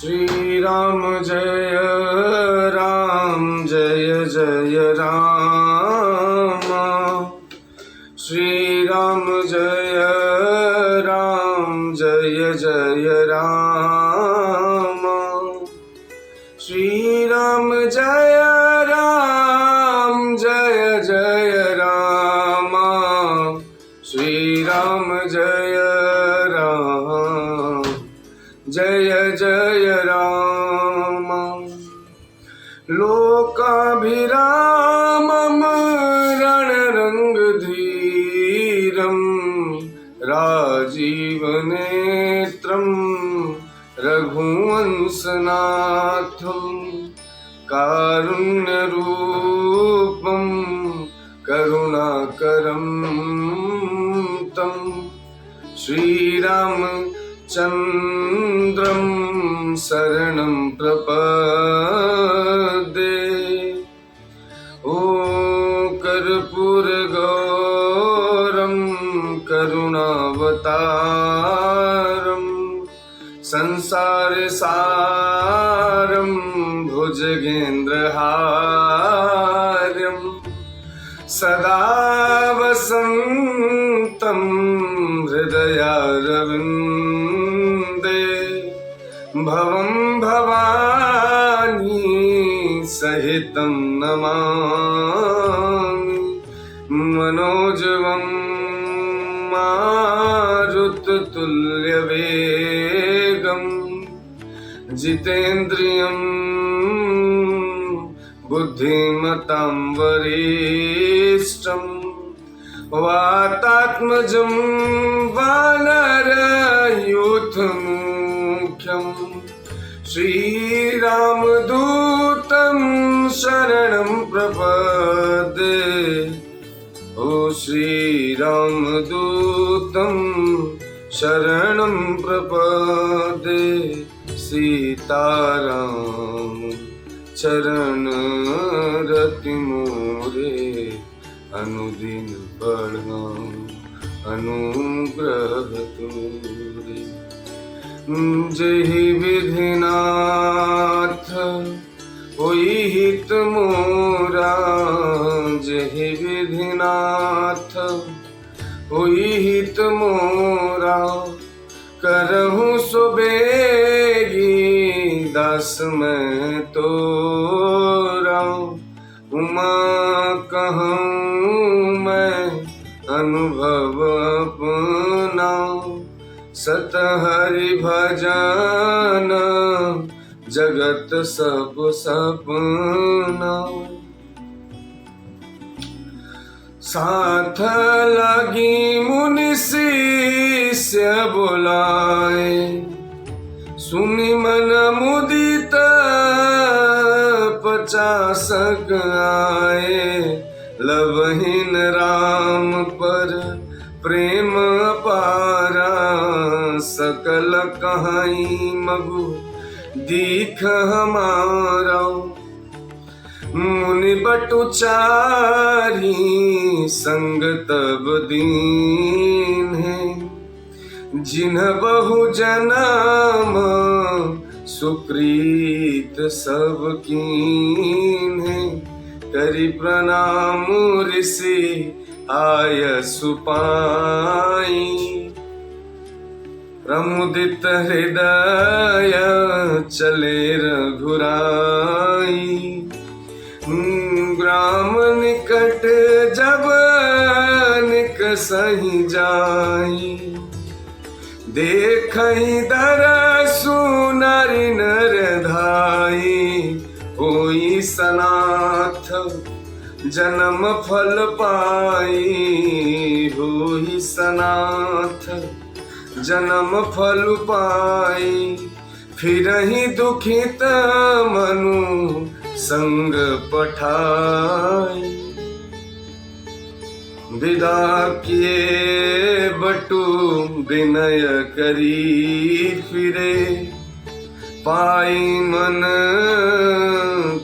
श्री राम जय जय राम। श्री राम जय जय राम। श्री राम जय जय राम। श्री राम जय राम। लोकाभिरामं रणरङ्गधीरं राजीवनेत्रं रघुवंशनाथं कारुण्यरूपं करुणाकरं तं श्रीरामचन्द्रं शरणं प्रपद्ये। ओ कर्पूरगौरं करुणावतारं संसारसारं भुजगेन्द्रहार्यं सदा वसन्तं हृदयारविन्दे। भवं भवानी सहितं नमामि मनोजवं मारुततुल्यवेगं जितेन्द्रियं बुद्धिमतां वरिष्ठं वातात्मजं वानरयूथमुख्यं श्रीरामदूतं शरणं प्रपद्ये। ओ श्रीरामदूतं शरणं प्रपद्ये। सीताराम चरण रति मोरे अनुदिन बढ़ाऊं अनुग्रह तोरे। जहि विधिनाथ होई हित मोरा। जहि विधिनाथ होई हित मोरा। करहूँ सो बेगी दास मैं तोरा। उमा कहूँ मैं अनुभव अपना। सत हरि भजन जगत सब सपना। साथ लगी मुनि शिष्य बुलाए। सुनि मन मुदित 50 आए। लवहीन राम पर प्रेम अपारा। सकल कहाई मगु दीख हमारा। मुनि बटुचारी संग तब दीन है। जिन्ह बहु जन्म सुकृत सब कीन है। करि प्रणाम ऋषि आय सुपाई। प्रमुदित हृदय चले रघुराई। ग्राम निकट जब निकसहि जाई। देखहि दरसु नारी नर धाई। होई सनाथ जन्म फल पाई। होई सनाथ जन्म फल पाई। फिरहि दुखित मनु संग पठाई। विदा किए बटु विनय करी फिरे। पाई मन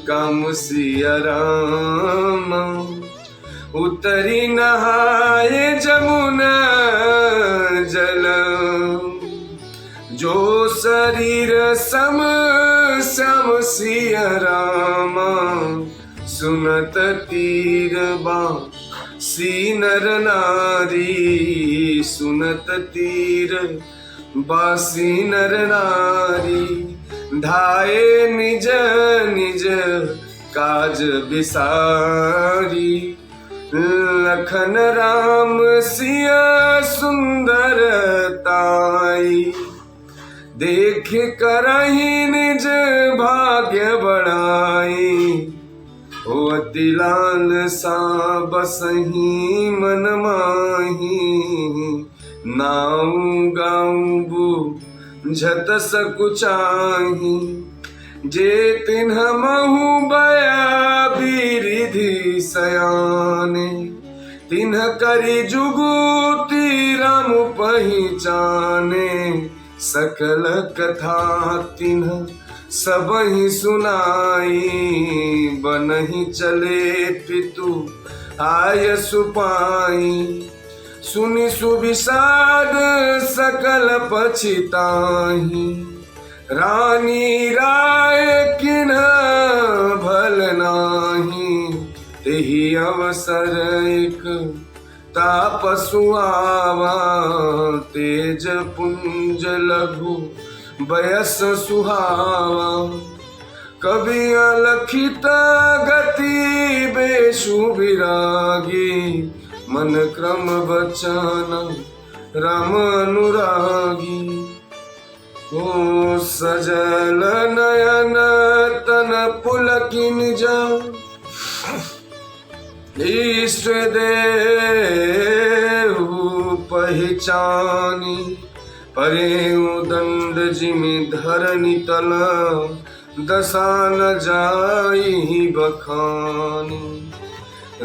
काम सिया राम। उतरी नहाए जमुना जल। जो सर शरीर सम श्याम सिया रामा सुनत तीर बासी नर नारी सुनत तीर बासी नर नारी धाये निज निज काज बिसारी लखन राम सिया सुंदर ताई देख करही निज भाग्य बढ़ाई ओ अति लाल सा बसही मन माही नाऊ गाऊं बुझत सकुचाही जे तिन्ह महु बया बिरिधि सयाने तिन्ह करी जुगुती राम पहिचाने सकल कथा तिन्ह सबहि सुनाई बनहि चले पितु आय सुपाई सुनि सुविषाद सकल पछिताही रानी राय किन्ह भल नाही तेहि अवसर एक तापसु आवा तेज पुंज लघु बयस सुहावा कवि अलखित गति बेशु विरागी मन क्रम बचन राम अनुरागी ओ सजल नयन तन पुलकिन जा इष्ट देहु पहचानी परे दंड जिमि धरनी तल दशा न जाई बखानी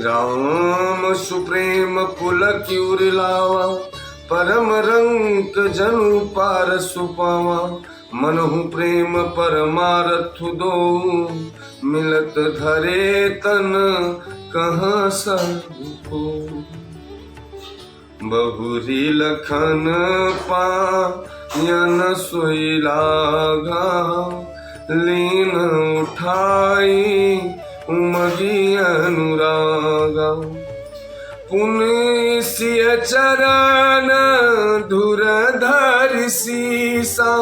राम सुप्रेम पुलकि उर्लावा परम रंक जनु पार सुपावा मनहु प्रेम परमारथु दो मिलत धरे तन कहाँ सबको बहुरी लखन पायन सोई लागा लीन उठाई उमगी अनुरागा पुनि सिय चरण धुर धरि सीसा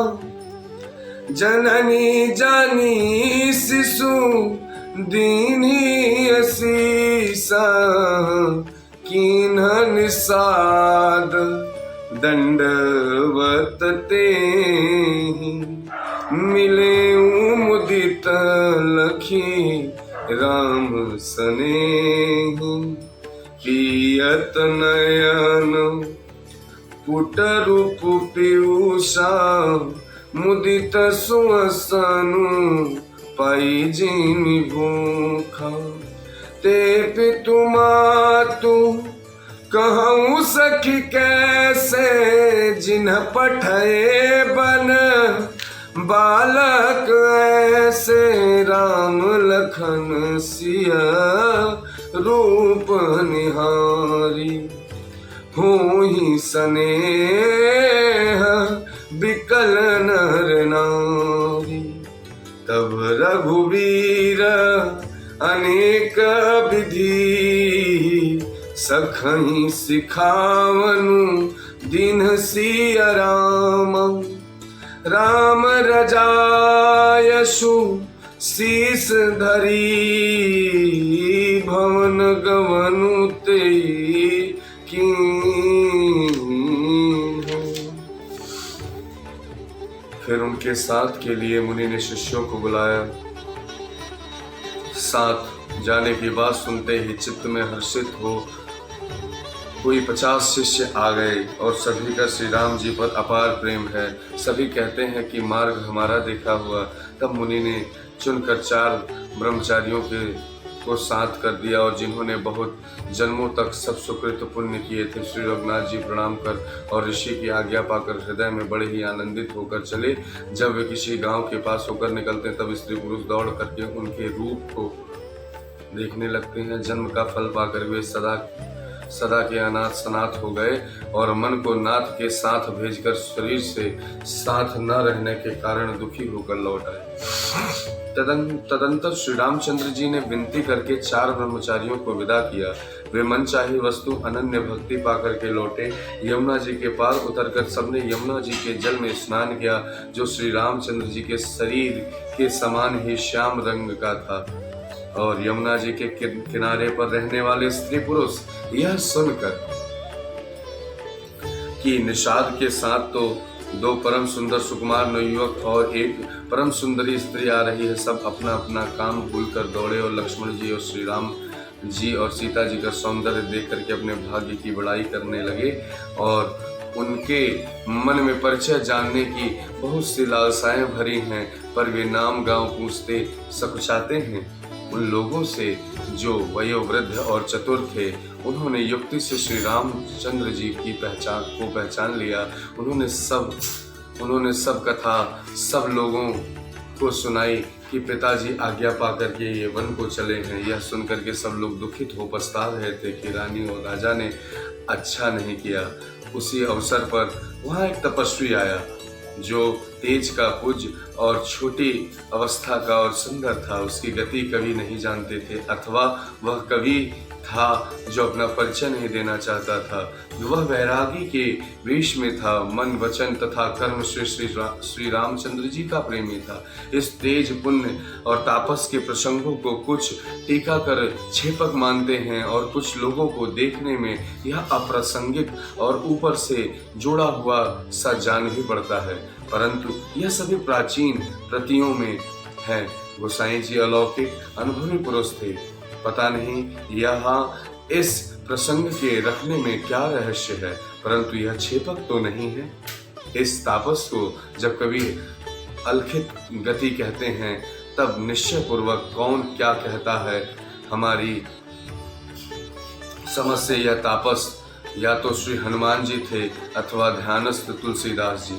जननी जानी शिशु दीनी असीसा कीन्ह निषाद दंडवत तेहि मिले मुदित लखी राम सनेहि पियत नयन पुट रूप पीयूषा मुदित सुअसनु पाई जिमि भूखा ते पितु मातु कहूँ सखी कैसे जिन्ह पठये बन बालक ऐसे राम लखन सिया रूप निहारी होहि स्नेह बिकल नर नारी तब रघुवीर अनेक विधि सखहि सिखावनु दीन्ह सिया राम राम रजायसु शीस धरी भवन गवनु तेई फिर उनके साथ के लिए मुनि ने शिष्यों को बुलाया। साथ जाने की बात सुनते ही चित्त में हर्षित हो कोई 50 शिष्य आ गए और सभी का श्री राम जी पर अपार प्रेम है। सभी कहते हैं कि मार्ग हमारा देखा हुआ। तब मुनि ने चुनकर 4 ब्रह्मचारियों को साथ कर दिया और जिन्होंने बहुत जन्मों तक सब सुकृत पुण्य किए थे। श्री रघुनाथ जी प्रणाम कर और ऋषि की आज्ञा पाकर हृदय में बड़े ही आनंदित होकर चले। जब वे किसी गांव के पास होकर निकलते तब स्त्री पुरुष दौड़ करके उनके रूप को देखने लगते हैं। जन्म का फल पाकर वे सदा सदा के अनाथ सनाथ हो गए और मन को नाथ के साथ भेजकर शरीर से साथ न रहने के कारण दुखी होकर लौट आए। तदंतर श्री रामचंद्र जी ने विनती करके 4 ब्रह्मचारियों को विदा किया। वे मनचाही वस्तु अनन्य भक्ति पाकर के लौटे। यमुना जी के पार उतरकर सबने यमुना जी के जल में स्नान किया, जो श्री रामचंद्र जी के शरीर के समान ही श्याम रंग का था। और यमुना जी के किनारे पर रहने वाले स्त्री पुरुष यह सुनकर कि निषाद के साथ तो 2 परम सुंदर सुकुमार नवयुवक और एक परम सुंदरी स्त्री आ रही है, सब अपना अपना काम भूलकर दौड़े और लक्ष्मण जी और श्री राम जी और सीता जी का सौंदर्य देख करके अपने भाग्य की बड़ाई करने लगे और उनके मन में परिचय जानने की बहुत सी लालसाएं भरी हैं, पर वे नाम गांव पूछते सकुचाते हैं। उन लोगों से जो वयोवृद्ध और चतुर थे, उन्होंने युक्ति से श्री रामचंद्र जी की पहचान लिया। उन्होंने सब कथा सब लोगों को सुनाई कि पिताजी आज्ञा पाकर के ये वन को चले हैं। यह सुनकर के सब लोग दुखित हो पछता रहे थे कि रानी और राजा ने अच्छा नहीं किया। उसी अवसर पर वहाँ एक तपस्वी आया जो तेज का पुज और छोटी अवस्था का और सुंदर था। उसकी गति कभी नहीं जानते थे, अथवा वह कवि था जो अपना परिचय नहीं देना चाहता था। वह वैरागी के वेश में था, मन वचन तथा कर्म से श्री रामचंद्र जी का प्रेमी था। इस तेज पुण्य और तापस के प्रसंगों को कुछ टीका कर छेपक मानते हैं और कुछ लोगों को देखने में यह अप्रासंगिक और ऊपर से जोड़ा हुआ सा जान भी पड़ता है, परंतु यह सभी प्राचीन प्रतियों में है। गोसाई जी अलौकिक अनुभवी पुरुष थे। पता नहीं यहाँ इस प्रसंग के रखने में क्या रहस्य है, परंतु यह छेपक तो नहीं है। इस तापस को जब कभी अलखित गति कहते हैं, तब निश्चय पूर्वक कौन क्या कहता है, हमारी समझ से यह तापस या तो श्री हनुमान जी थे अथवा ध्यानस्थ तुलसीदास जी।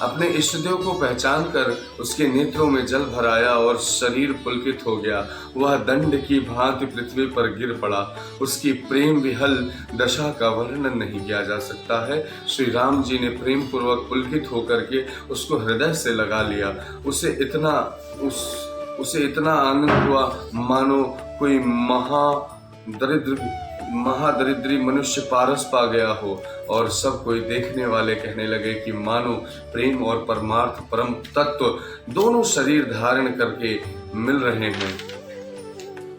अपने इष्टदेव को पहचान कर उसके नेत्रों में जल भराया और शरीर पुलकित हो गया। वह दंड की भांति पृथ्वी पर गिर पड़ा। उसकी प्रेम विहल दशा का वर्णन नहीं किया जा सकता है। श्री राम जी ने प्रेम पूर्वक पुलकित होकर के उसको हृदय से लगा लिया। उसे इतना आनंद हुआ मानो कोई महादरिद्री मनुष्य पारस पा गया हो। और सब कोई देखने वाले कहने लगे कि मानो प्रेम और परमार्थ परम तत्व दोनों शरीर धारण करके मिल रहे हैं।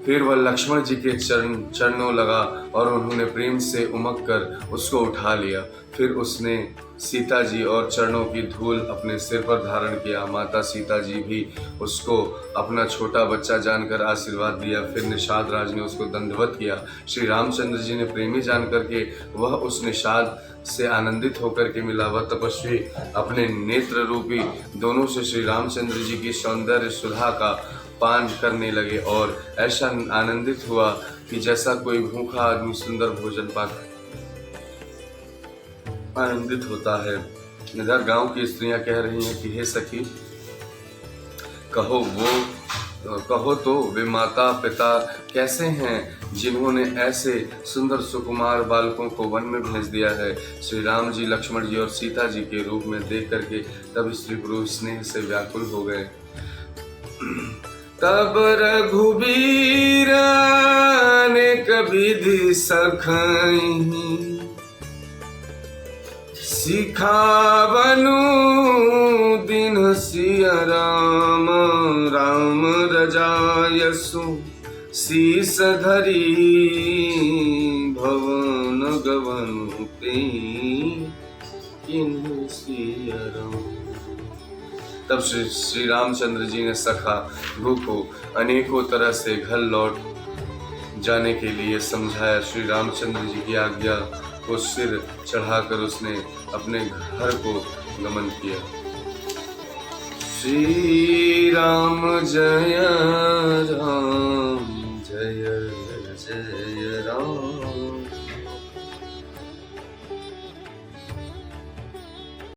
फिर वह लक्ष्मण जी के चरणों लगा और उन्होंने प्रेम से उमक कर उसको उठा लिया। फिर उसने सीता जी और चरणों की धूल अपने सिर पर धारण किया। माता सीता जी भी उसको अपना छोटा बच्चा जानकर आशीर्वाद दिया। फिर निषाद राज ने उसको दंडवत किया। श्री रामचंद्र जी ने प्रेमी जान करके वह उस निषाद से आनंदित होकर के मिला। वह तपस्वी अपने नेत्र रूपी दोनों से श्री रामचंद्र जी की सौंदर्य सुधा का पान करने लगे और ऐसा आनंदित हुआ कि जैसा कोई भूखा आदमी सुंदर भोजन पाकर आनंदित होता है। इधर गांव की स्त्रियां कह रही हैं कि हे सखी, कहो तो वे माता पिता कैसे हैं जिन्होंने ऐसे सुंदर सुकुमार बालकों को वन में भेज दिया है। श्री राम जी, लक्ष्मण जी और सीता जी के रूप में देख करके तब स्त्री पुरुष स्नेह से व्याकुल हो गए। तब रघुबीर ने कभी सखई सिखावनु दिन सिया राम राम रजायसु शीस धरी भवन गवनु किन्हु सिया राम। तब श्री रामचंद्र जी ने सखा भू को अनेकों तरह से घर लौट जाने के लिए समझाया। श्री रामचंद्र जी की आज्ञा को सिर चढ़ाकर उसने अपने घर को गमन किया। श्री राम जय राम।